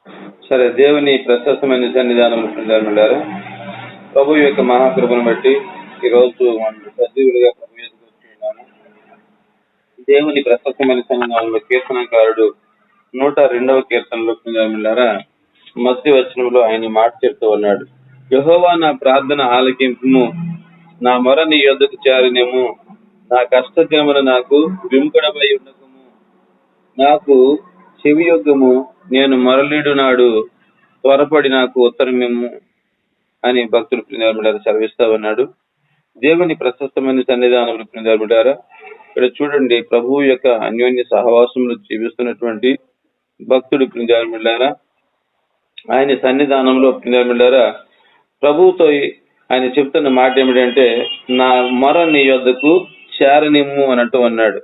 సరే, దేవుని ప్రశస్తమైన సన్నిధానం పిల్లలారా, ప్రభు యొక్క మహాకృపను బట్టి ఈరోజు మనం సజీవులుగా ప్రభు ఎదుగు వస్తున్నాము. దేవుని ప్రశస్తమైన సన్నిధానంలో కీర్తనకారుడు 102వ కీర్తనలో పిల్లలారా మధ్య వచనంలో ఆయన మాట చెప్తూ ఉన్నాడు. యెహోవా నా ప్రార్థన ఆలకింపుము, నా మొర నీ యొద్దకు చేరినెము, నా కష్ట దినమున నాకు విముఖుడమై ఉండకము, నాకు చెవియొగ్గము, నేను మొరలీడు నాడు త్వరపడి నాకు ఉత్తరమేము అని భక్తుడు పిల్లలారా సెలవిస్తా ఉన్నాడు. దేవుని ప్రశస్తమైన సన్నిధానంలో పిల్లలారా, ఇక్కడ చూడండి, ప్రభువు యొక్క అన్యోన్య సహవాసంలో జీవిస్తున్నటువంటి భక్తుడు పిల్లలారా, ఆయన సన్నిధానంలో పిల్లలారా ప్రభువుతో ఆయన చెప్తున్న మాట ఏమిటంటే, నా మొర నీ యొద్దకు చేరనిమ్ము అని అంటూ ఉన్నాడు.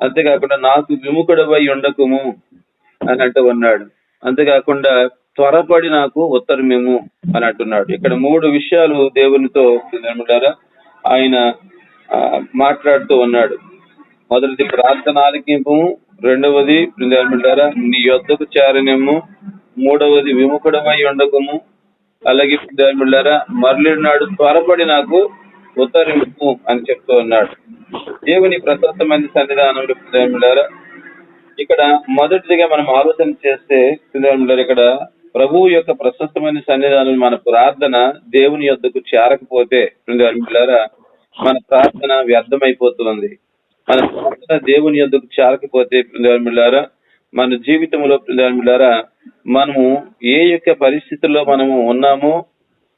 అంతేకాకుండా నాకు విముఖుడవై ఉండకము అని అంటూ ఉన్నాడు. అంతేకాకుండా త్వరపడి నాకు ఉత్తరమేము అని అంటున్నాడు. ఇక్కడ 3 విషయాలు దేవునితో పిల్లలారా ఆయన మాట్లాడుతూ ఉన్నాడు. మొదటిది ప్రార్థన ఆలకింపు, రెండవది పిల్లలారా నీ యొద్దకు చేరనిమ్ము, మూడవది విముఖుడమై ఉండకము, అలాగే పిల్లలారా మరలిడి నాడు త్వరపడి నాకు ఉత్తరమిమ్ము అని చెప్తూ ఉన్నాడు. దేవుని ప్రశస్తమైన సన్నిధానంలో పిల్లలారా ఇక్కడ మొదటిదిగా మనం ఆలోచన చేస్తే పిల్లలారా, ఇక్కడ ప్రభువు యొక్క ప్రశస్తమైన సన్నిధానం మన ప్రార్థన దేవుని యొద్దకు చేరకపోతే పిల్లలారా మన ప్రార్థన వ్యర్థమైపోతుంది. మన ప్రార్థన దేవుని యొద్దకు చేరకపోతే పిల్లలారా మన జీవితంలో పిల్లలారా మనము ఏ యొక్క పరిస్థితుల్లో మనము ఉన్నామో,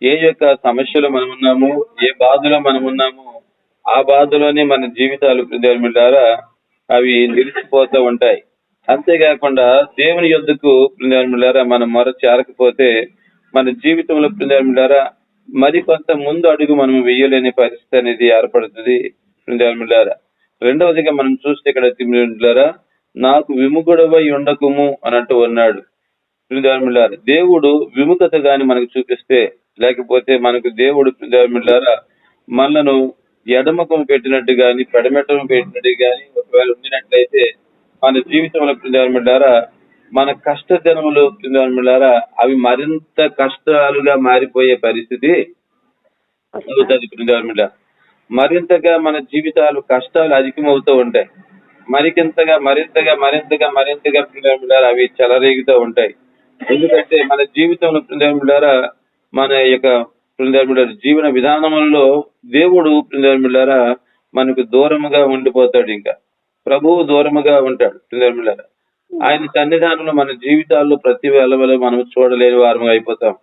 ఏ యొక్క సమస్యలో మనం ఉన్నామో, ఏ బాధలో మనం ఉన్నామో ఆ బాధలోనే మన జీవితాలు పిల్లలారా అవి నిలిచిపోతూ ఉంటాయి. అంతేకాకుండా దేవుని యొద్దకు పిల్లలారా మనం మొర చేరకపోతే మన జీవితంలో పిల్లలారా మరికొంత ముందు అడుగు మనం వెయ్యలేని పరిస్థితి అనేది ఏర్పడుతుంది పిల్లలారా. రెండవదిగా మనం చూస్తే ఇక్కడ పిల్లలారా నాకు విముఖుడవై ఉండకము అని అంటూ ఉన్నాడు. పిల్లలారా దేవుడు విముఖత గాని మనకు చూపిస్తే, లేకపోతే మనకు దేవుడు పిల్లలారా మనలను ఎడమకం పెట్టినట్టు గాని పెడమెట్టం పెట్టినట్టు గాని ఒకవేళ ఉండినట్లయితే మన జీవితంలో పిల్లలారా మన కష్ట దినములు పిల్లలారా అవి మరింత కష్టాలుగా మారిపోయే పరిస్థితి అవుతుంది పిల్లలారా. మరింతగా మన జీవితాలు కష్టాలు అధికమవుతూ ఉంటాయి. మరింతగా పిల్లలారా అవి చెలరేగుతూ ఉంటాయి. ఎందుకంటే మన జీవితంలో పిల్లలారా మన యొక్క పిల్లలారా జీవన విధానంలో దేవుడు పిల్లలారా మనకు దూరముగా ఉండిపోతాడు. ఇంకా ప్రభువు దూరముగా ఉంటాడు పిల్లలారా. ఆయన సన్నిధానంలో మన జీవితాల్లో ప్రతి వేళ మనం చూడలేని వారముగా అయిపోతాం.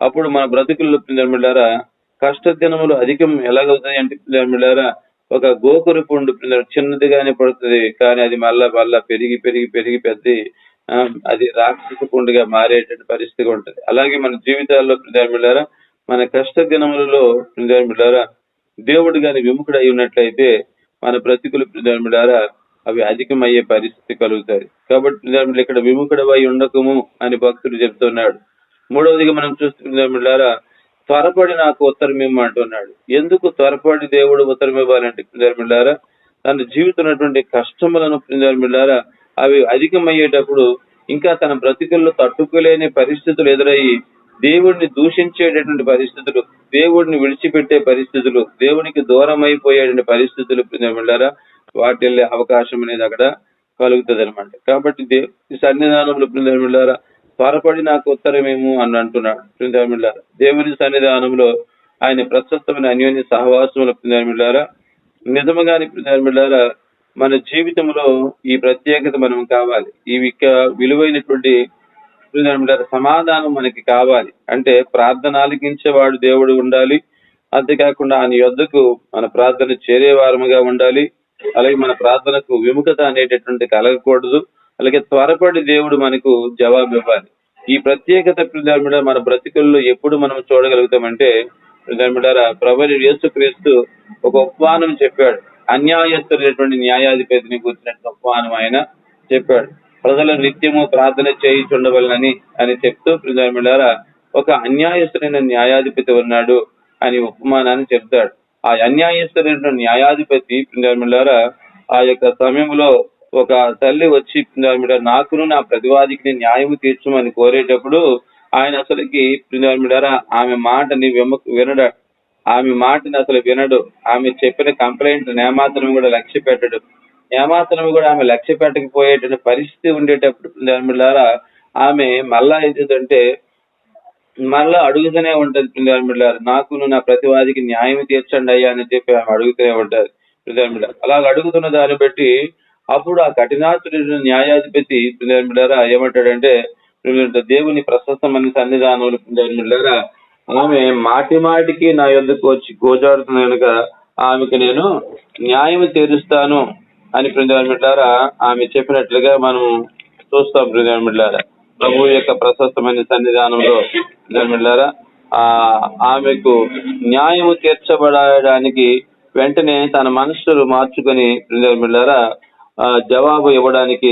అప్పుడు మన బ్రతుకుల్లో పిల్లలారా కష్ట దినములు అధికం ఎలాగవుతాయి అంటే పిల్లలారా ఒక గోకురు పుండు చిన్నదిగానే పడుతుంది, కానీ అది మళ్ళా పెరిగి పెద్ద అది రాక్షస పుండుగా మారేటువంటి పరిస్థితి ఉంటుంది. అలాగే మన జీవితాల్లో పిల్లలారా మన కష్ట దినములలో పిల్లలారా దేవుడు గాని విముఖుడు అయి ఉన్నట్లయితే మన బ్రతుకులు పిల్లలారా అవి అధికమయ్యే పరిస్థితి కలుగుతాయి. కాబట్టి పిల్లలారా ఇక్కడ విముఖుడవై ఉండకము అని భక్తుడు చెప్తున్నాడు. మూడవదిగా మనం చూస్తున్నారా త్వరపడి నాకు ఉత్తరమేమో అంటున్నాడు. ఎందుకు త్వరపడి దేవుడు ఉత్తరం ఇవ్వాలంటే పిల్లలారా తన జీవితం ఉన్నటువంటి కష్టములను పిల్లలారా అవి అధికమయ్యేటప్పుడు ఇంకా తన బ్రతుకుల్లో తట్టుకోలేని పరిస్థితులు ఎదురయ్యి దేవుడిని దూషించేటటువంటి పరిస్థితులు, దేవుడిని విడిచిపెట్టే పరిస్థితులు, దేవునికి దూరం అయిపోయేటువంటి పరిస్థితులు పిల్లలారా వాటిల్లే అవకాశం అనేది అక్కడ కలుగుతుంది అనమాట. కాబట్టి ఈ సన్నిధానంలో పిల్లలారా త్వరపడి నాకు ఉత్తరమేమో అని అంటున్నాడు పిల్లలారా. దేవుని సన్నిధానంలో ఆయన ప్రశస్తమైన అన్యోన్య సహవాసంలో పిల్లలారా నిజముగాని పిల్లలారా మన జీవితంలో ఈ ప్రత్యేకత మనం కావాలి. ఈ విలువైనటువంటి పిల్లలారా సమాధానం మనకి కావాలి అంటే ప్రార్థన ఆలకించేవాడు దేవుడు ఉండాలి. అంతేకాకుండా ఆయన యొద్దకు మన ప్రార్థన చేరే వారముగా ఉండాలి. అలాగే మన ప్రార్థనకు విముఖత అనేటటువంటి కలగకూడదు. అలాగే త్వరపడి దేవుడు మనకు జవాబు ఇవ్వాలి. ఈ ప్రత్యేకత పిల్లలారా మన బ్రతుకుల్లో ఎప్పుడు మనం చూడగలుగుతామంటే పిల్లలారా ప్రభువు యేసుక్రీస్తు ఒక ఉపమానం చెప్పాడు. అన్యాయస్తుడైనటువంటి న్యాయాధిపతిని గురించినటువంటి ఉపమానం ఆయన చెప్పాడు. ప్రజలు నిత్యము ప్రార్థన చేయించుండవలనని అని చెప్తూ పిల్లలారా ఒక అన్యాయస్తుడైన న్యాయాధిపతి ఉన్నాడు అని ఉపమానాన్ని చెప్తాడు. ఆ అన్యాయస్తుడైన న్యాయాధిపతి పిల్లలారా ఆ యొక్క సమయంలో ఒక తల్లి వచ్చి నాకును నా ప్రతివాదికి న్యాయం తీర్చమని కోరేటప్పుడు ఆయన అసలుకి ఆమె మాటని వినడు. ఆమె మాటని అసలు వినడు. ఆమె చెప్పిన కంప్లైంట్ ఏమాత్రం కూడా లక్ష్య పెట్టడు. ఏమాత్రం కూడా ఆమె లక్ష్య పెట్టకపోయేటువంటి పరిస్థితి ఉండేటప్పుడు ఆమె మళ్ళా ఏంటంటే మళ్ళా అడుగుతూనే ఉంటది. నాకును నా ప్రతివాదికి న్యాయం తీర్చండి అయ్యా అని చెప్పి ఆమె అడుగుతూనే ఉంటది. అలాగ అడుగుతున్న దాన్ని బట్టి అప్పుడు ఆ కఠినాతుడు న్యాయాధిపతి ఏమంటాడంటే దేవుని ప్రశస్తమైన సన్నిధానంలో ఆమె మాటి మాటికి నా యొద్దకు వచ్చి గోజాడుతున్న కనుక ఆమెకు నేను న్యాయం తీరుస్తాను అని ఆమె చెప్పినట్లుగా మనం చూస్తాం. ప్రభు యొక్క ప్రశస్తమైన సన్నిధానంలో ఆమెకు న్యాయము తీర్చబడడానికి వెంటనే తన మనస్సులు మార్చుకొని జవాబు ఇవ్వడానికి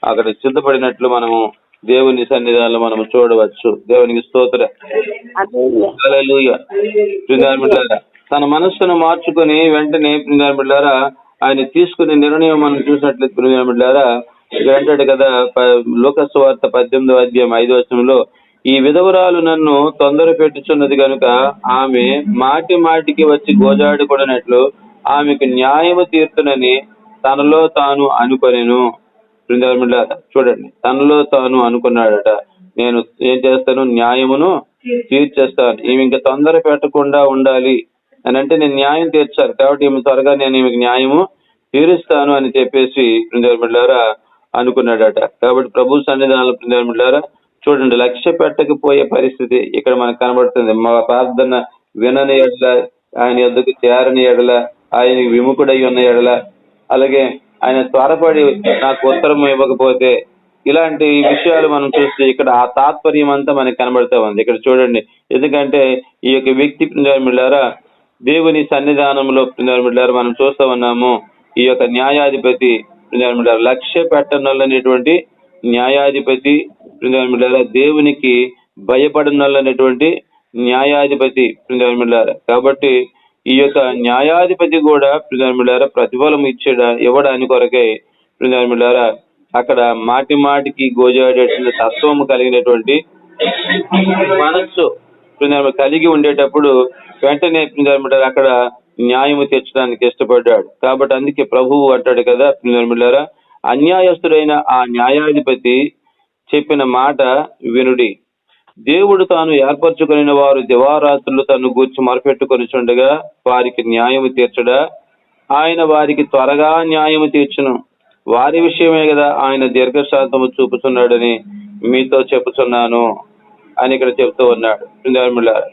అక్కడ సిద్ధపడినట్లు మనము దేవుని సన్నిధానంలో మనం చూడవచ్చు. దేవునికి స్తోత్రం. హల్లెలూయా. తన మనస్సును మార్చుకొని వెంటనే ఆయన తీసుకునే నిర్ణయం మనం చూసినట్లయితే అంటాడు కదా లూకాసు వార్త 18వ అధ్యాయం 5వ వచనంలో, ఈ విధవరాలు నన్ను తొందర పెట్టుచున్నది కనుక ఆమె మాటి మాటికి వచ్చి గోజాడుకొనట్లు ఆమెకు న్యాయము తీర్చునని తనలో తాను అనుకొనెను. చూడండి, తనలో తాను అనుకున్నాడట, నేను ఏం చేస్తాను, న్యాయమును తీర్చేస్తాను. ఈమె ఇంకా తొందర పెట్టకుండా ఉండాలి అని అంటే నేను న్యాయం తీర్చాలి కాబట్టి ఈమె త్వరగా నేను ఈమెకి న్యాయము తీరుస్తాను అని చెప్పేసి అనుకున్నాడట. కాబట్టి ప్రభు సన్నిధానంలో చూడండి, లక్ష్య పెట్టకపోయే పరిస్థితి ఇక్కడ మనకు కనబడుతుంది. మా ప్రార్థన వినని ఎడల, ఆయన యొద్దకు చేరని ఎడల, ఆయన విముఖుడై ఉన్న ఎడల, అలాగే ఆయన త్వరపడి నాకు ఉత్తరం ఇవ్వకపోతే, ఇలాంటి విషయాలు మనం చూస్తే ఇక్కడ ఆ తాత్పర్యం అంతా మనకి కనబడతా ఉంది. ఇక్కడ చూడండి, ఎందుకంటే ఈ యొక్క వ్యక్తి దేవుని సన్నిధానంలో మనం చూస్తా ఉన్నాము. ఈ యొక్క న్యాయాధిపతి లక్ష్య పెట్టనటువంటి న్యాయాధిపతి, దేవునికి భయపడనటువంటి న్యాయాధిపతి. కాబట్టి ఈ యొక్క న్యాయాధిపతి కూడా ప్రతిఫలం ఇవ్వడానికి కొరకై అక్కడ మాటి మాటికి గోజాడేటువంటి తత్వము కలిగినటువంటి మనస్సు కలిగి ఉండేటప్పుడు వెంటనే అక్కడ న్యాయము తెచ్చడానికి ఇష్టపడ్డాడు. కాబట్టి అందుకే ప్రభువు అంటాడు కదా, అన్యాయస్తుడైన ఆ న్యాయాధిపతి చెప్పిన మాట వినుడి. దేవుడు తాను ఏర్పరచుకుని వారు దివారాత్రులు తను గూర్చి మొరపెట్టుకొని చుండగా వారికి న్యాయము తీర్చడా, ఆయన వారికి త్వరగా న్యాయము తీర్చును. వారి విషయమే కదా ఆయన దీర్ఘశాంతము చూపుతున్నాడని మీతో చెప్పుచున్నాను అని ఇక్కడ చెప్తూ ఉన్నాడు.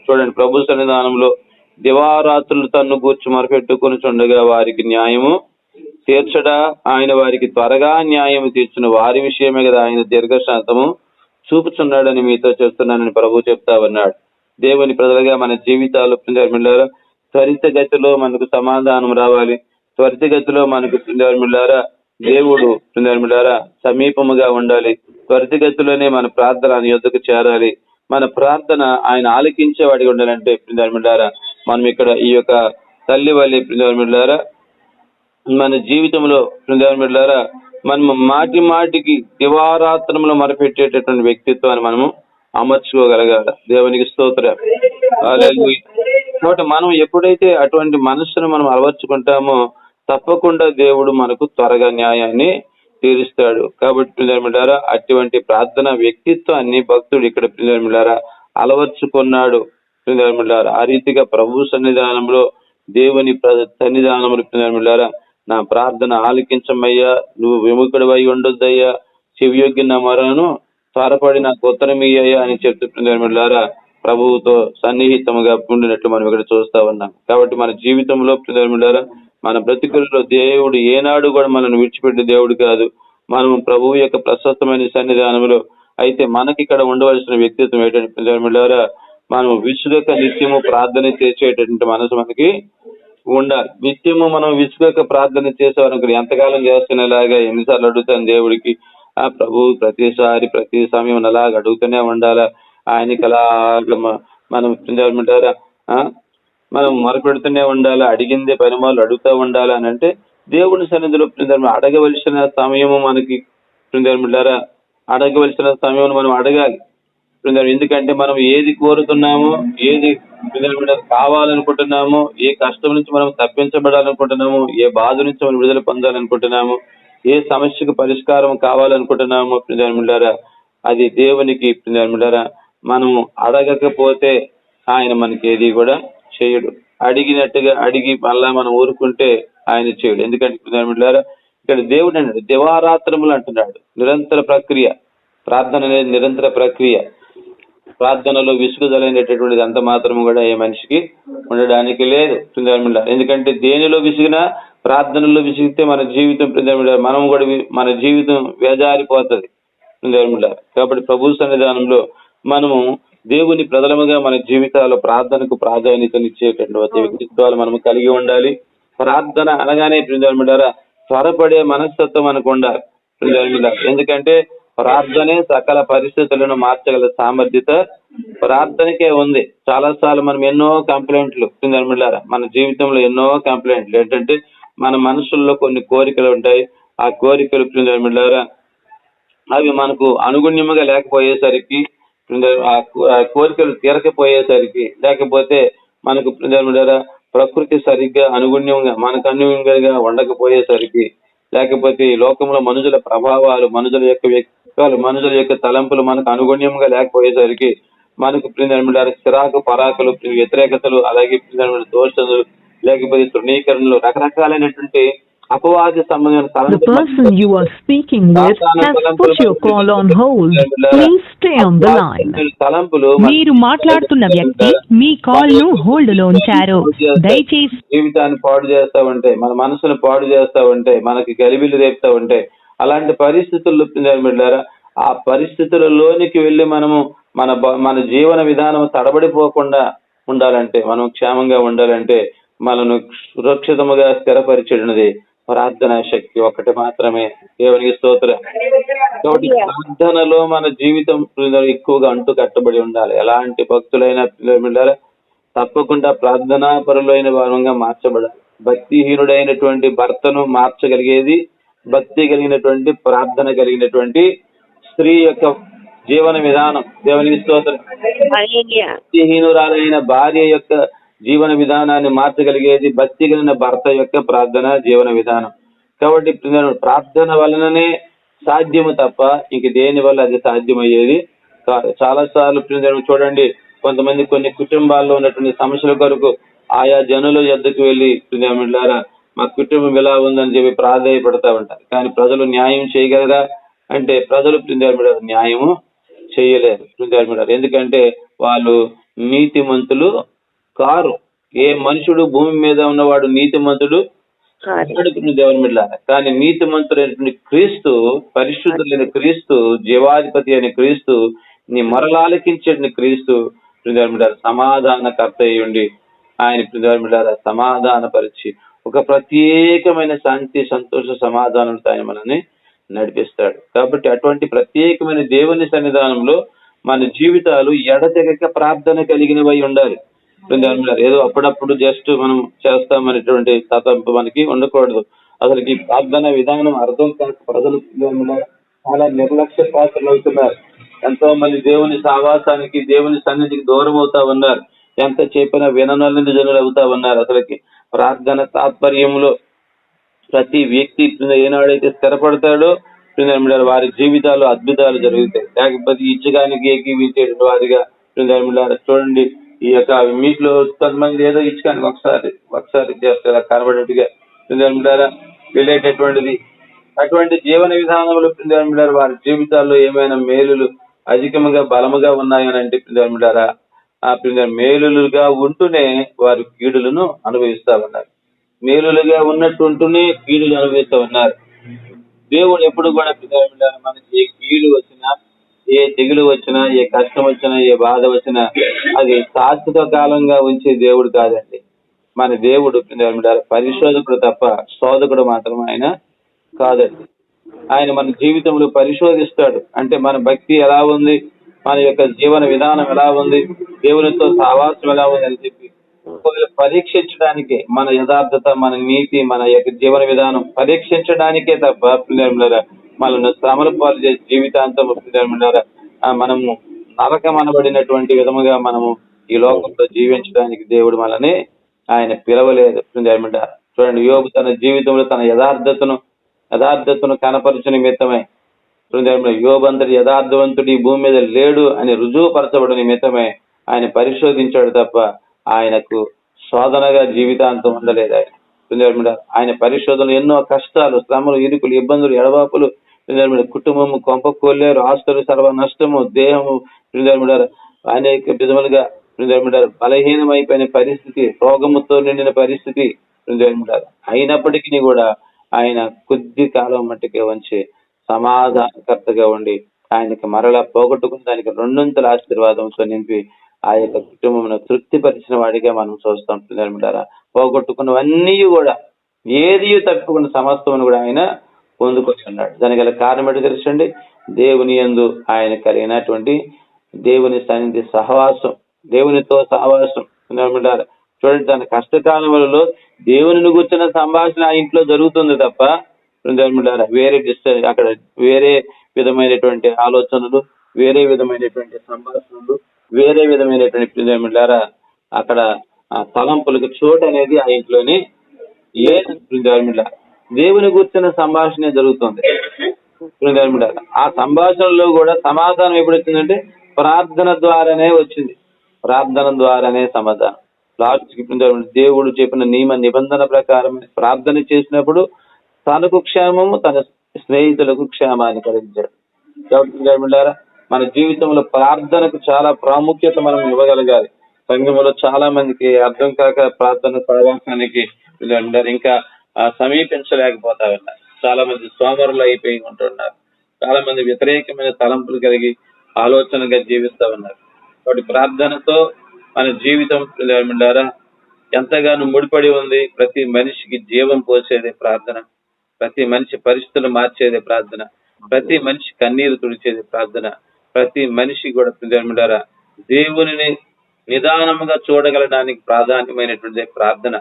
చూడండి, ప్రభు సన్నిధానంలో దివారాత్రులు తన్ను గూర్చి మొరపెట్టుకొని చుండగా వారికి న్యాయము తీర్చడా, ఆయన వారికి త్వరగా న్యాయము తీర్చును. వారి విషయమే కదా ఆయన దీర్ఘశాంతము చూపుచున్నాడని మీతో చెప్తున్నానని ప్రభు చెప్తా ఉన్నాడు. దేవుని ప్రజలుగా మన జీవితాలు త్వరితగతిలో మనకు సమాధానం రావాలి. త్వరితగతిలో మనకు దేవుడు సమీపముగా ఉండాలి. త్వరితగతిలోనే మన ప్రార్థన ఆయన యొద్దకు చేరాలి. మన ప్రార్థన ఆయన ఆలకించేవాడిగా ఉండాలంటే మనం ఇక్కడ ఈ యొక్క తల్లి వల్లి మన జీవితంలో మనము మాటి మాటికి దివారాత్రంలో మొరపెట్టేటటువంటి వ్యక్తిత్వాన్ని మనము అమర్చుకోగలగాలి. దేవునికి స్తోత్రం. కాబట్టి మనం ఎప్పుడైతే అటువంటి మనస్సును మనం అలవర్చుకుంటామో తప్పకుండా దేవుడు మనకు త్వరగా న్యాయాన్ని తీరుస్తాడు. కాబట్టి అటువంటి ప్రార్థన వ్యక్తిత్వాన్ని భక్తుడు ఇక్కడ అలవర్చుకున్నాడు. ఆ రీతిగా ప్రభు సన్నిధానంలో, దేవుని సన్నిధానంలో నా ప్రార్థన ఆలకించమయ్యా, నువ్వు విముఖుడివై ఉండొద్దయ్యా, చెవియొగ్గి నా మొరను త్వరపడి నాకు ఉత్తరం ఇయ్యా అని చెప్తున్నారు. ప్రభువుతో సన్నిహితముగా ఉండినట్లు మనం ఇక్కడ చూస్తా ఉన్నాం. కాబట్టి మన జీవితంలో మన బ్రతుకుల్లో దేవుడు ఏనాడు కూడా మనల్ని విడిచిపెట్టే దేవుడు కాదు. మనం ప్రభువు యొక్క ప్రశస్తమైన సన్నిధానంలో అయితే మనకి ఇక్కడ ఉండవలసిన వ్యక్తిత్వం ఏంటంటే మనం విసుగక నిత్యము ప్రార్థన చేసేటటువంటి మనసు మనకి ఉండాలి. నిత్యము మనం విసుగక ప్రార్థన చేసేవారు ఎంతకాలం చేస్తున్నలాగా ఎన్నిసార్లు అడుగుతాను దేవుడికి, ఆ ప్రభు ప్రతిసారి ప్రతి సమయం అలాగ అడుగుతూనే ఉండాలా, ఆయనకి అలాగ మనం మనం మొరపెడుతూనే ఉండాలా, అడిగిందే పనిమాలు అడుగుతూ ఉండాలా అని అంటే దేవుని సన్నిధిలో అడగవలసిన సమయము మనకి అడగవలసిన సమయం మనం అడగాలి. ఎందుకంటే మనం ఏది కోరుతున్నామో, ఏది కావాలనుకుంటున్నామో, ఏ కష్టం నుంచి మనం తప్పించబడాలనుకుంటున్నామో, ఏ బాధ నుంచి మనం విడుదల పొందాలనుకుంటున్నామో, ఏ సమస్యకు పరిష్కారం కావాలనుకుంటున్నామో అది దేవునికి మనము అడగకపోతే ఆయన మనకి ఏది కూడా చేయడు. అడిగినట్టుగా అడిగి మళ్ళా మనం ఊరుకుంటే ఆయన చేయడు. ఎందుకంటే ఇక్కడ దేవుడు అన్నాడు దివారాత్రములు అంటున్నాడు. నిరంతర ప్రక్రియ ప్రార్థన అనేది నిరంతర ప్రక్రియ. ప్రార్థనలో విసుగుదలైనటువంటిది అంత మాత్రము కూడా ఏ మనిషికి ఉండడానికి లేదు. ఎందుకంటే దేనిలో విసిగినా ప్రార్థనలో విసిగితే మన జీవితం మనం కూడా మన జీవితం వేజారిపోతుంది. కాబట్టి ప్రభు సన్నిధానంలో మనము దేవుని ప్రజలముగా మన జీవితాల్లో ప్రార్థనకు ప్రాధాన్యతనిచ్చేటటువంటి వ్యక్తిత్వాలు మనము కలిగి ఉండాలి. ప్రార్థన అనగానే త్వరపడే మనస్తత్వం మనకు ఉండాలి. ఎందుకంటే ప్రార్థనే సకల పరిస్థితులను మార్చగల సామర్థ్యత ప్రార్థనకే ఉంది. చాలాసార్లు మనం ఎన్నో కంప్లైంట్లు మన జీవితంలో ఎన్నో కంప్లైంట్లు ఏంటంటే మన మనసుల్లో కొన్ని కోరికలు ఉంటాయి. ఆ కోరికలు అవి మనకు అనుగుణ్యముగా లేకపోయేసరికి, ఆ కోరికలు తీరకపోయేసరికి, లేకపోతే మనకు ప్రకృతి సరిగ్గా అనుగుణ్యంగా మనకు అనుగుణంగా ఉండకపోయేసరికి, లేకపోతే ఈ లోకంలో మనుషుల ప్రభావాలు, మనుషుల యొక్క వ్యక్తులు, మనుషుల యొక్క తలంపులు మనకు అనుగుణ్యంగా లేకపోయేసరికి మనకు చిరాకు పరాకులు, వ్యతిరేకతలు, అలాగే దోషలు, లేకపోతే తృణీకరణలు, రకరకాలైనటువంటి అపవాది సంబంధమైన The person you are speaking with has put your call on hold. Please stay on the line. మీరు మాట్లాడుతున్న వ్యక్తి మీ కాల్ ను హోల్డ్ లో ఉంచారు. దయచేసి జీవితాన్ని పాడు చేస్తా ఉంటే, మన మనసును పాడు చేస్తా ఉంటే, మనకి గలిబిలి రేపుతా ఉంటే, అలాంటి పరిస్థితుల్లో ఆ పరిస్థితులలోనికి వెళ్ళి మనము మన జీవన విధానం తడబడిపోకుండా ఉండాలంటే, మనం క్షేమంగా ఉండాలంటే, మనను సురక్షితముగా స్థిరపరిచేది ప్రార్థనా శక్తి ఒకటి మాత్రమే. దేవునికి స్తోత్రం. కాబట్టి ప్రార్థనలో మన జీవితం ఎక్కువగా అంటు కట్టబడి ఉండాలి. ఎలాంటి భక్తులైన పిల్లల తప్పకుండా ప్రార్థనా పరులైన వారంగా మార్చబడాలి. భక్తిహీనుడైనటువంటి భర్తను మార్చగలిగేది భక్తి కలిగినటువంటి, ప్రార్థన కలిగినటువంటి స్త్రీ యొక్క జీవన విధానం. దేవునికి స్తోత్రం. భక్తిహీనురాలైన భార్య యొక్క జీవన విధానాన్ని మార్చగలిగేది భక్తి కలిగిన భర్త యొక్క ప్రార్థన జీవన విధానం. కాబట్టి ప్రార్థన వలననే సాధ్యము తప్ప ఇంక దేని వల్ల అది సాధ్యమయ్యేది కాదు. చాలా సార్లు చూడండి, కొంతమంది కొన్ని కుటుంబాల్లో ఉన్నటువంటి సమస్యల కొరకు ఆయా జనుల యొద్దకు వెళ్ళి మా కుటుంబం ఇలా ఉందని చెప్పి ప్రాధాయపడతా ఉంటారు. కానీ ప్రజలు న్యాయం చేయగలరా అంటే ప్రజలు న్యాయము చేయలేరు. ఎందుకంటే వాళ్ళు నీతిమంతులు కారు. ఏ మనుషుడు భూమి మీద ఉన్నవాడు నీతిమంతుడు దేవుని బిడ్డ. కానీ నీతిమంతుడైనటువంటి క్రీస్తు, పరిశుద్ధులైన క్రీస్తు, జీవాధిపతి అయిన క్రీస్తు, నీ మరలాలకించే క్రీస్తు సమాధానకర్త అయి ఉండి ఆయన సమాధానపరిచి ఒక ప్రత్యేకమైన శాంతి, సంతోష, సమాధానంతో ఆయన మనల్ని నడిపిస్తాడు. కాబట్టి అటువంటి ప్రత్యేకమైన దేవుని సన్నిధానంలో మన జీవితాలు ఎడతెగక ప్రార్థన కలిగినవై ఉండాలి. ఏదో అప్పుడప్పుడు జస్ట్ మనం చేస్తామనేటువంటి తతంపు మనకి ఉండకూడదు. అసలు ఈ ప్రార్థన విధానం అర్థం కాక ప్రజలు చాలా నిర్లక్ష్య పాత్రలు అవుతున్నారు. ఎంతో మంది దేవుని సావాసానికి, దేవుని సన్నిధికి దూరం అవుతా ఉన్నారు. ఎంత చెప్పినా విననొల్లని జనులు అవుతా ఉన్నారు. అసలుకి ప్రార్థన తాత్పర్యంలో ప్రతి వ్యక్తి ఏనాడైతే స్థిరపడతాడో వారి జీవితాలు అద్భుతాలు జరుగుతాయి. లేకపోతే ఇచ్చగానికి ఏకీవించేటువంటి వారిగా చూడండి, ఈ యొక్క మీట్లో కొంతమంది ఏదో ఇచ్చగానికి ఒకసారి చేస్తారు కనబడేట్టుగా వెళ్ళేటటువంటిది. అటువంటి జీవన విధానంలో వారి జీవితాల్లో ఏమైనా మేలులు అధికముగా బలముగా ఉన్నాయని అంటే ఆ మేలులుగా ఉంటూనే వారు కీడులను అనుభవిస్తా ఉన్నారు. మేలులుగా ఉన్నట్టుంటూనే కీడులు అనుభవిస్తూ ఉన్నారు. దేవుడు ఎప్పుడు కూడా మనకి ఏ కీడు వచ్చినా, ఏ తెగులు వచ్చినా, ఏ కష్టం వచ్చినా, ఏ బాధ వచ్చినా అది శాశ్వత కాలంగా ఉంచే దేవుడు కాదండి. మన దేవుడు పరిశోధకుడు తప్ప శోధకుడు మాత్రం ఆయన కాదండి. ఆయన మన జీవితంలో పరిశోధిస్తాడు. అంటే మన భక్తి ఎలా ఉంది, మన యొక్క జీవన విధానం ఎలా ఉంది, దేవునితో సావాసం ఎలా ఉంది అని చెప్పి ఒకవేళ పరీక్షించడానికే మన యథార్థత, మన నీతి, మన యొక్క జీవన విధానం పరీక్షించడానికే తప్ప పిల్లల మనల్ని శ్రమల పాలు చేసి జీవితాంతం పిల్లల మనము నరకమనబడినటువంటి విధముగా మనము ఈ లోకంలో జీవించడానికి దేవుడు మనల్ని ఆయన పిలవలేదు. చూడండి, యోబు తన జీవితంలో తన యథార్థతను కనపరచు నిమిత్తమై యోబు అంతటి యథార్థవంతుడు ఈ భూమి మీద లేడు అని రుజువుపరచబడి నిమిత్తమై ఆయన పరిశోధించాడు తప్ప ఆయనకు శోధనగా జీవితాంతం ఉండలేదు. ఆయన పరిశోధనలు ఎన్నో కష్టాలు, శ్రమలు, ఇరుకులు, ఇబ్బందులు, ఎడబాపులు, కుటుంబము కొంపకోలేరు, ఆస్తులు సర్వ నష్టము, దేహము అనేక విధములుగా బలహీనమైపోయిన పరిస్థితి, రోగముతో నిండిన పరిస్థితి అయినప్పటికీ కూడా ఆయన కొద్ది కాలం మట్టుకే వంచి సమాధానకర్తగా ఉండి ఆయనకి మరలా పోగొట్టుకుని దానికి రెండొంతుల ఆశీర్వాదంతో నింపి ఆ యొక్క కుటుంబం తృప్తిపరిచిన వాడిగా మనం చూస్తాం. పిల్లలు పోగొట్టుకున్నవన్నీ కూడా ఏది తప్పకుండా సమస్తమును కూడా ఆయన పొందుకొని ఉన్నాడు. దానికి గల కారణం ఏంటో తెలుసండి, దేవుని యందు ఆయన కలిగినటువంటి దేవుని సన్నిధి సహవాసం, దేవునితో సహవాసం. చూడండి, తన కష్టకాలంలో దేవుని కూర్చున్న సంభాషణ ఆ ఇంట్లో జరుగుతుంది తప్ప వేరే అక్కడ వేరే విధమైనటువంటి ఆలోచనలు, వేరే విధమైనటువంటి సంభాషణలు, వేరే విధమైనటువంటి అక్కడ తలంపులకు చోటు అనేది ఆ ఇంట్లోనే లేదు. దేవుని కూర్చున్న సంభాషణ జరుగుతుంది. ఆ సంభాషణలో కూడా సమాధానం ఎప్పుడు వచ్చిందంటే ప్రార్థన ద్వారానే వచ్చింది. ప్రార్థన ద్వారానే సమాధానం. లాస్ట్కి దేవుడు చెప్పిన నియమ నిబంధన ప్రకారం ప్రార్థన చేసినప్పుడు తనకు క్షేమము, తన స్నేహితులకు క్షేమాన్ని కలిగించాడు. కాబట్టి మన జీవితంలో ప్రార్థనకు చాలా ప్రాముఖ్యత మనం ఇవ్వగలగాలి. సంఘంలో చాలా మందికి అర్థం కాక ప్రార్థన సహవాసానికి ఇంకా సమీపించలేకపోతా ఉన్నారు. చాలా మంది సోమరులు అయిపోయి ఉంటున్నారు. చాలా మంది వ్యతిరేకమైన తలంపులు కలిగి ఆలోచనగా జీవిస్తూ ఉన్నారు. కాబట్టి ప్రార్థనతో మన జీవితం ఎంతగానో ముడిపడి ఉంది. ప్రతి మనిషికి జీవం పోసేది ప్రార్థన, ప్రతి మనిషి పరిస్థితులు మార్చేది ప్రార్థన, ప్రతి మనిషి కన్నీరు తుడిచేది ప్రార్థన, ప్రతి మనిషి కూడా దేవునిని నిదానముగా చూడగలడానికి ప్రాధాన్యమైనటువంటి ప్రార్థన,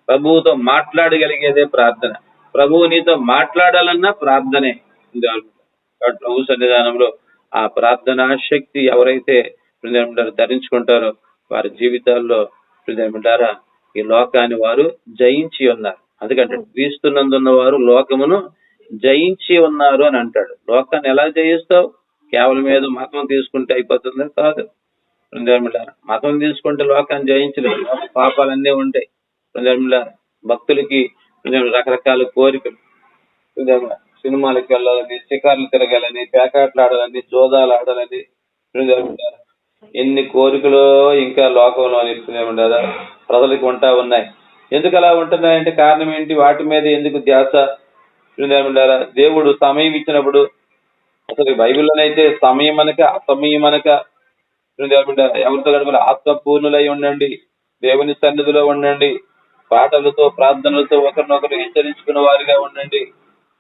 ప్రభువుతో మాట్లాడగలిగేదే ప్రార్థన. ప్రభువు నీతో మాట్లాడాలన్నా ప్రార్థనే. ప్రభు సన్నిధానంలో ఆ ప్రార్థనా శక్తి ఎవరైతే ధరించుకుంటారో వారి జీవితాల్లో ఈ లోకాన్ని వారు జయించి ఉన్నారు. అందుకంటే క్రీస్తునందున్న వారు లోకమును జయించి ఉన్నారు అని అంటాడు. లోకాన్ని ఎలా జయిస్తావు? కేవలం ఏదో మతం తీసుకుంటే అయిపోతుంది కాదు. మతం తీసుకుంటే లోకాన్ని జయించలేదు. పాపాలన్నీ ఉంటాయి. భక్తులకి రకరకాల కోరికలు, సినిమాలకు వెళ్ళాలని, షికార్లు తిరగాలని, పేకాట్లు ఆడాలని, జోదాలు ఆడాలని, ఎన్ని కోరికలు ఇంకా లోకంలో అనిపిస్తున్నాయి ప్రజలకు ఉంటా ఉన్నాయి. ఎందుకు అలా ఉంటున్నాయంటే కారణం ఏంటి? వాటి మీద ఎందుకు ధ్యాస? దేవుడు సమయం ఇచ్చినప్పుడు అసలు బైబిల్లోనైతే సమయం అనక అసమయం అనక ఎవరితో గడప ఆత్మపూర్ణులై ఉండండి, దేవుని సన్నిధిలో ఉండండి, పాటలతో ప్రార్థనలతో ఒకరినొకరు హెచ్చరించుకున్న వారిగా ఉండండి,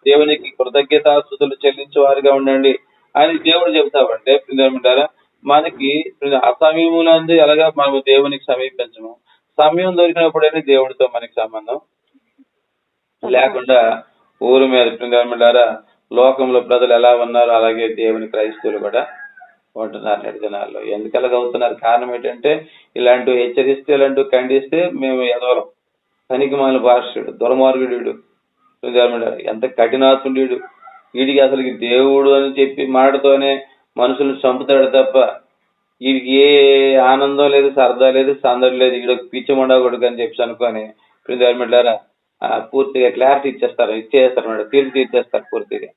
దేవునికి కృతజ్ఞతాస్తుతులు చెల్లించే వారిగా ఉండండి అని దేవుడు చెబుతామంటే మనకి అసమయములందు ఎలాగా మనము దేవునికి సమీపించము. సమయం దొరికినప్పుడైనా దేవుడితో మనకి సంబంధం లేకుండా ఊరు మీద లోకంలో ప్రజలు ఎలా ఉన్నారో అలాగే దేవుని క్రైస్తవులు కూడా ఉంటున్నారు నేటి దినాల్లో. ఎందుకు అలాగ అవుతున్నారు? కారణం ఏంటంటే ఇలాంటివి హెచ్చరిస్తే, ఇలాంటివి ఖండిస్తే మేము ఎదవలం, పనికిమాలిన భాషుడు, దుర్మార్గుడు, ఎంత కఠినాత్ముడు, వీడికి అసలు దేవుడు అని చెప్పి మాటతోనే మనుషులను చంపుతాడు తప్ప వీడికి ఏ ఆనందం లేదు, సరదా లేదు, సందడి లేదు, వీడికి పిచ్చి ఉండకూడదు అని చెప్పి అనుకొని పూర్తిగా క్లారిటీ ఇచ్చేస్తారు మేడం, తీర్పు తీర్చేస్తారు పూర్తిగా.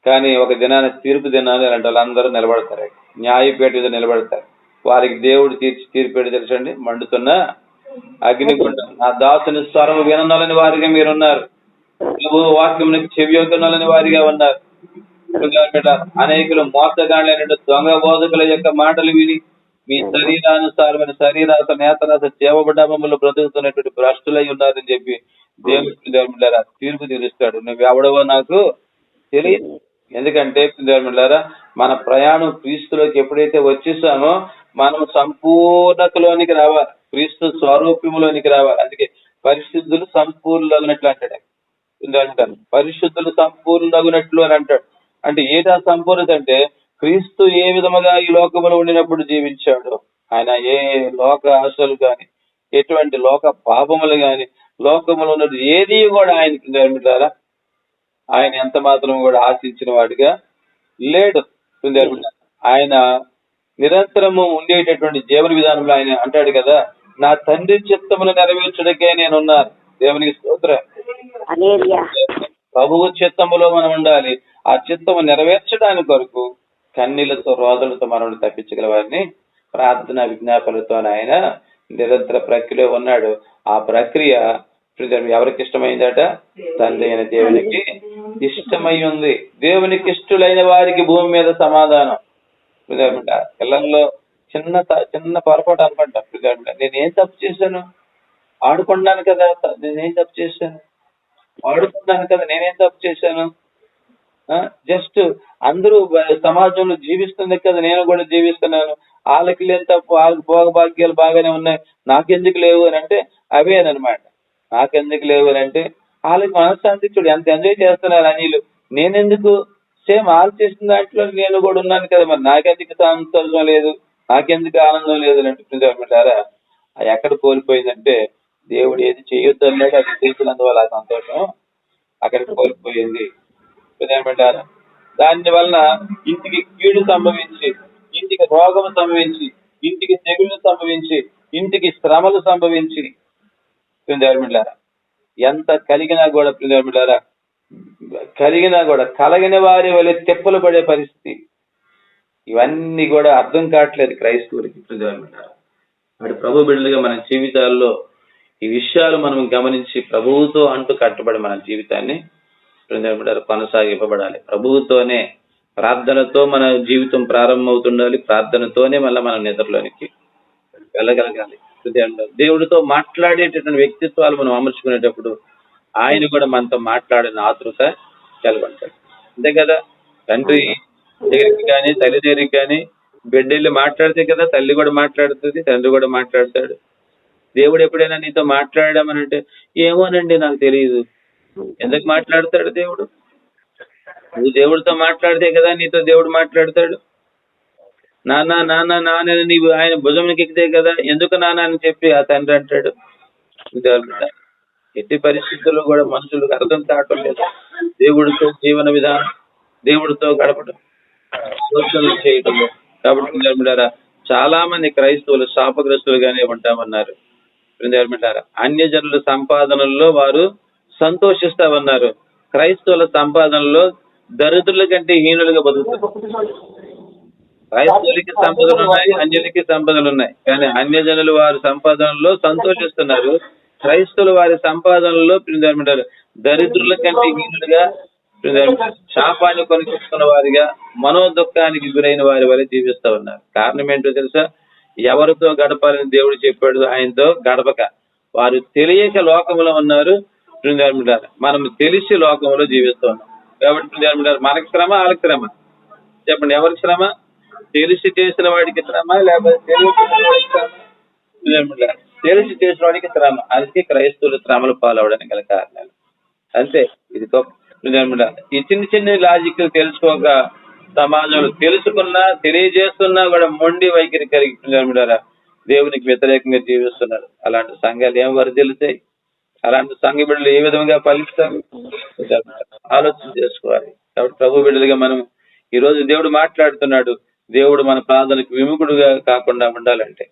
కానీ ఒక దినాన్ని తీర్పు దినాన్ని ఇలాంటి వాళ్ళందరూ నిలబడతారు, న్యాయపేట మీద నిలబడతారు. వారికి దేవుడు తీర్పేట తెలుసండి, మండుతున్న అగ్నిగుండం. నా దాసుని స్వరం విననాలని వారిగా మీరున్నారు, వాక్యం చెవియొక్కనాలని వారిగా ఉన్నారు. అనేకులు మోసగాళ్ళైన దొంగ బోధకుల యొక్క మాటలు విని మీ శరీరానుసారమైన శరీరాస నేతరాస జీవబడ్డములు బ్రతుకుతున్నటువంటి భ్రష్టులై ఉన్నారని చెప్పి దేవుడు తీర్పు తీరుస్తాడు. నువ్వెవడవో నాకు తెలియదు. ఎందుకంటే మన ప్రయాణం క్రీస్తులోకి ఎప్పుడైతే వచ్చేసామో మనం సంపూర్ణతలోనికి రావాలి. క్రీస్తు స్వరూప్యములోనికి రావాలి. అందుకే పరిశుద్ధులు సంపూర్ణులగినట్లు అంటాడు. అంటారు పరిశుద్ధులు సంపూర్ణులగినట్లు అని అంటాడు. అంటే ఏదా సంపూర్ణత అంటే క్రీస్తు ఏ విధముగా ఈ లోకములో ఉండినప్పుడు జీవించాడు. ఆయన ఏ లోక ఆశలు గాని, ఎటువంటి లోక పాపములు గాని, లోకములో ఉన్నది ఏది కూడా ఆయనకి నిర్మిటారా ఆయన ఎంత మాత్రం కూడా ఆశించిన వాడిగా లేడు. ఆయన నిరంతరము ఉండేటటువంటి జీవన విధానంలో ఆయన అంటాడు కదా, నా తండ్రి చిత్తమును నెరవేర్చుటకే నేనున్నాను. దేవునికి స్తోత్రం. ప్రభువు చిత్తములో మనం ఉండాలి. ఆ చిత్తము నెరవేర్చడానికి కొరకు కన్నీళ్లతో రోదలతో మనం తప్పించగల వారిని ప్రార్థన విజ్ఞాపనలతో ఆయన నిరంతర ప్రక్రియలో ఉన్నాడు. ఆ ప్రక్రియ ఎవరికి ఇష్టమైందట? తండ్రి అయిన దేవునికి ఇష్టమై ఉంది. దేవునికి ఇష్టలైన వారికి భూమి మీద సమాధానం. పిల్లల్లో చిన్న చిన్న పొరపాటు అనుకుంటా. నేనేం తప్పు చేశాను? ఆడుకున్నాను కదా, నేనేం తప్పు చేశాను? ఆడుకున్నాను కదా, నేనేం తప్పు చేశాను? జస్ట్ అందరూ సమాజంలో జీవిస్తుంది కదా, నేను కూడా జీవిస్తున్నాను. వాళ్ళకి లేని తప్పు, వాళ్ళకి భోగభాగ్యాలు బాగానే ఉన్నాయి, నాకెందుకు లేవు అని అంటే అవేనమాట. నాకెందుకు లేవు అని అంటే వాళ్ళకి మనశ్శాంతి. చూడు ఎంత ఎంజాయ్ చేస్తున్నారు అనిలు, నేనెందుకు? సేమ్ వాళ్ళు చేసిన దాంట్లో నేను కూడా ఉన్నాను కదా, మరి నాకెందుకు సంతోషం లేదు, నాకెందుకు ఆనందం లేదు అని అంటారా? ఎక్కడ కోల్పోయిందంటే దేవుడు ఏది చేయొద్దు అన్నాడు, అది చేసినందువల్ల ఆ సంతోషం అక్కడికి కోల్పోయింది. ఏమంటారా? దాని వలన ఇంటికి కీడు సంభవించి, ఇంటికి రోగం సంభవించి, ఇంటికి తెగుళ్ళు సంభవించి, ఇంటికి శ్రమలు సంభవించి, ఎంత కలిగినా కూడా కలగిన వారి వల్ల తెప్పలు పడే పరిస్థితి. ఇవన్నీ కూడా అర్థం కావట్లేదు క్రైస్తవులకి. వాడి ప్రభు బిడ్డలుగా మన జీవితాల్లో ఈ విషయాలు మనం గమనించి ప్రభువుతో అంటూ కట్టబడి మన జీవితాన్ని కొనసాగింపబడాలి. ప్రభువుతోనే, ప్రార్థనతో మన జీవితం ప్రారంభమవుతుండాలి. ప్రార్థనతోనే మళ్ళీ మనం నిద్రలోనికి వెళ్ళగలగాలి. దేవుడితో మాట్లాడేటటువంటి వ్యక్తిత్వాలు మనం అమర్చుకునేటప్పుడు ఆయన కూడా మనతో మాట్లాడిన ఆతృత కలగంటాడు. అంతే కదా, తండ్రి దగ్గరికి కానీ తల్లి దగ్గరికి కానీ బిడ్డెళ్ళి మాట్లాడితే కదా తల్లి కూడా మాట్లాడుతుంది, తండ్రి కూడా మాట్లాడతాడు. దేవుడు ఎప్పుడైనా నీతో మాట్లాడామని అంటే ఏమోనండి నాకు తెలియదు. ఎందుకు మాట్లాడతాడు దేవుడు? నువ్వు దేవుడితో మాట్లాడితే కదా నీతో దేవుడు మాట్లాడతాడు. నాన్న నాన్న నాన్న నీవు ఆయన భుజంకి ఎక్కితే కదా ఎందుకు నాన్న అని చెప్పి ఆ తండ్రి అంటాడు. ఎట్టి పరిస్థితుల్లో కూడా మనుషులకు అర్థం కావటం లేదు దేవుడితో జీవన విధానం, దేవుడితో గడపడం, ఆలోచనలు చేయటం. కాబట్టి చాలా మంది క్రైస్తవులు శాపగ్రస్తులుగానే ఉంటామన్నారు. అన్యజనుల సంపాదనల్లో వారు సంతోషిస్తామన్నారు. క్రైస్తవుల సంపాదనలో దరిద్రుల కంటే హీనులుగా బతుకుతారు. క్రైస్తవులకి సంపదలు ఉన్నాయి, అన్యులకి సంపదలు ఉన్నాయి. కానీ అన్యజనులు వారి సంపాదనలో సంతోషిస్తున్నారు. క్రైస్తవులు వారి సంపాదనలో దరిద్రుల కంటే హీనులుగా, శాపాన్ని కొనుక్కొచ్చుకున్న వారిగా, మనోదుఖానికి గురైన వారి వల్ల జీవిస్తూ ఉన్నారు. కారణం ఏంటో తెలుసా? ఎవరితో గడపాలని దేవుడు చెప్పాడు, ఆయనతో గడపక వారు తెలియక లోకంలో ఉన్నారు. మనం తెలిసి లోకంలో జీవిస్తూ ఉన్నాం. కాబట్టి మనకి శ్రమ, వాళ్ళకి శ్రమ. చెప్పండి, ఎవరికి శ్రమ? తెలిసి చేసిన వాడికి శ్రమ, లేకపోతే తెలిసి చేసిన వాడికి శ్రమ. అందుకే క్రైస్తవులు శ్రమలు పాలవడానికి గల కారణాలు అంతే. ఇది ఈ చిన్న చిన్న లాజిక్ తెలుసుకోక సమాజంలో తెలుసుకున్నా తెలియజేస్తున్నా కూడా మొండి వైఖరి కలిగి దేవునికి వ్యతిరేకంగా జీవిస్తున్నారు. అలాంటి సంఘాలు ఏం వర్ధిల్లుతాయి? అలాంటి సంఘ బిడ్డలు ఏ విధంగా ఫలిస్తారు? ఆలోచన చేసుకోవాలి. కాబట్టి ప్రభు బిడ్డలుగా మనం ఈ రోజు దేవుడు మాట్లాడుతున్నాడు. దేవుడు మన ప్రార్థనకు విముఖుడుగా కాకుండా ఉండాలంటే,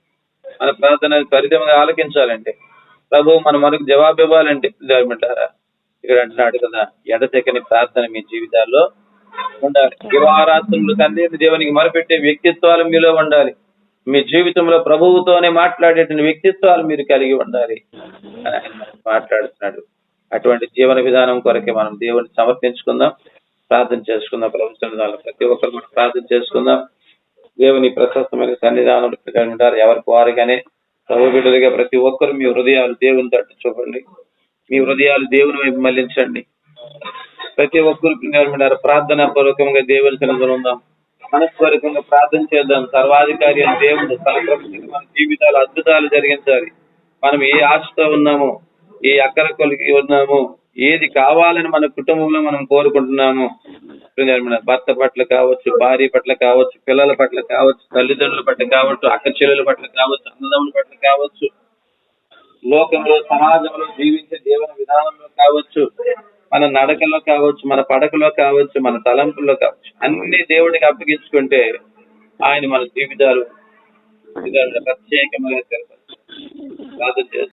మన ప్రార్థన త్వరితంగా ఆలకించాలంటే, ప్రభు మనకు జవాబు ఇవ్వాలంటే ఇక్కడ అంటున్నాడు కదా, ఎడతెగని ప్రార్థన మీ జీవితాల్లో ఉండాలి. దివారాత్రులు తండ్రి దేవునికి మొరపెట్టే వ్యక్తిత్వాలు మీలో ఉండాలి. మీ జీవితంలో ప్రభువుతోనే మాట్లాడేటువంటి వ్యక్తిత్వాలు మీరు కలిగి ఉండాలి అని ఆయన మాట్లాడుతున్నాడు. అటువంటి జీవన విధానం కొరకే మనం దేవుని సమర్పించుకుందాం, ప్రార్థన చేసుకుందాం. ప్రభుత్వం ప్రతి ఒక్కరు కూడా ప్రార్థన చేసుకుందాం. దేవుని ప్రశస్తమైన సన్నిధానం ఉంటారు. ఎవరికి వారుగానే ప్రభు బిడ్డలుగా ప్రతి ఒక్కరు మీ హృదయాలు దేవుని తట్టు చూపండి. మీ హృదయాలు దేవుని వైపు మళ్లించండి. ప్రతి ఒక్కరు ప్రార్థనా పూర్వకంగా దేవుని సన్నిధిలో ఉందాం. మనస్పూర్వకంగా ప్రార్థన చేద్దాం. సర్వాధికారి అని దేవుడు తన ప్రభుత్వం మన జీవితాలు అద్భుతాలు జరిగించాలి. మనం ఏ ఆశతో ఉన్నామో, ఏ అక్కర కొలిగి ఉన్నామో, ఏది కావాలని మన కుటుంబంలో మనం కోరుకుంటున్నాము, భర్త పట్ల కావచ్చు, భార్య పట్ల కావచ్చు, పిల్లల పట్ల కావచ్చు, తల్లిదండ్రుల పట్ల కావచ్చు, అక్క చెల్లెల పట్ల కావచ్చు, అన్నదమ్ముల పట్ల కావచ్చు, లోకంలో సమాజంలో జీవించే దేవుని విధానంలో కావచ్చు, మన నడకలో కావచ్చు, మన పడకలో కావచ్చు, మన తలంపుల్లో కావచ్చు, అన్ని దేవుడికి అప్పగించుకుంటే ఆయన మన జీవితాలు ప్రత్యేకమైన ప్రార్థన చేస్తారు.